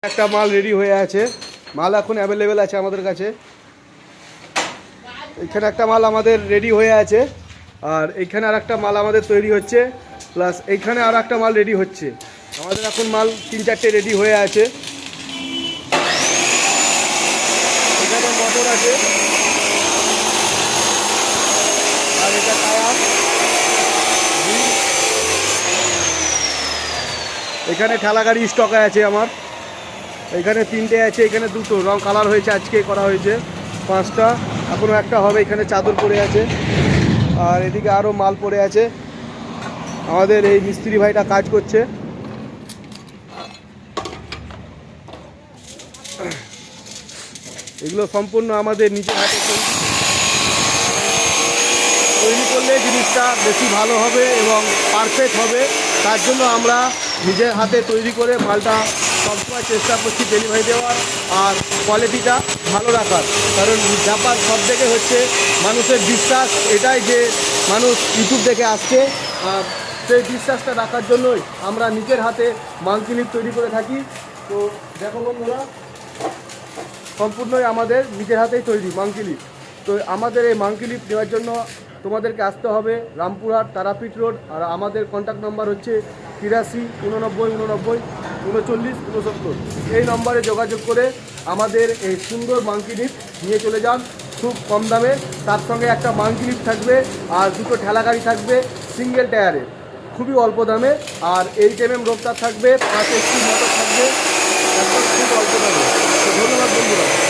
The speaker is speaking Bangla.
একটা মাল রেডি হয়ে আছে, মাল এখন অ্যাভেলেবেল আছে আমাদের কাছে। এখানে একটা মাল আমাদের রেডি হয়ে আছে, আর এইখানে আর একটা মাল আমাদের তৈরি হচ্ছে, প্লাস এইখানে আর একটা মাল রেডি হচ্ছে। আমাদের এখন মাল 3-4টে রেডি হয়ে আছে। এখানে মোটর আছে, আর এটা টায়ার। এখানে ঠেলা গাড়ি স্টকে আছে আমার, এখানে 3টে আছে, এখানে 2টো রং কালার হয়েছে, আজকে করা হয়েছে 5টা, এখনও একটা হবে। এখানে চাদর পড়ে আছে, আর এদিকে আরও মাল পড়ে আছে। আমাদের এই মিস্ত্রি ভাইটা কাজ করছে। এগুলো সম্পূর্ণ আমাদের নিজের হাতে তৈরি করলে জিনিসটা বেশি ভালো হবে এবং পারফেক্ট হবে। তার জন্য আমরা নিজের হাতে তৈরি করে মালটা সবসময় চেষ্টা করছি ডেলিভারি দেওয়ার আর কোয়ালিটিটা ভালো রাখার। কারণ ব্যাপার সব থেকে হচ্ছে মানুষের বিশ্বাস, এটাই যে মানুষ ইউটিউব দেখে আসছে, আর সেই বিশ্বাসটা রাখার জন্যই আমরা নিজের হাতে মাঙ্কি লিপ তৈরি করে থাকি। তো দেখো বন্ধুরা, সম্পূর্ণই আমাদের নিজের হাতেই তৈরি মাঙ্কি লিপ। তো আমাদের এই মাঙ্কি লিপ নেওয়ার জন্য তোমাদেরকে আসতে হবে রামপুরহাট তারাপীঠ রোড, আর আমাদের কন্ট্যাক্ট নাম্বার হচ্ছে 83 89 89 39 69। এই নম্বরে যোগাযোগ করে আমাদের এই সুন্দর মাঙ্কি লিপ নিয়ে চলে যান খুব কম দামে। তার সঙ্গে একটা মাঙ্কি লিপ থাকবে, আর 2টো ঠেলা গাড়ি থাকবে সিঙ্গেল টায়ারে, খুবই অল্প দামে। আর 8mm রোপটার থাকবে, 5 HP মোটর থাকবে, একদম খুব অল্প দামে। তো ধন্যবাদ বন্ধুরা।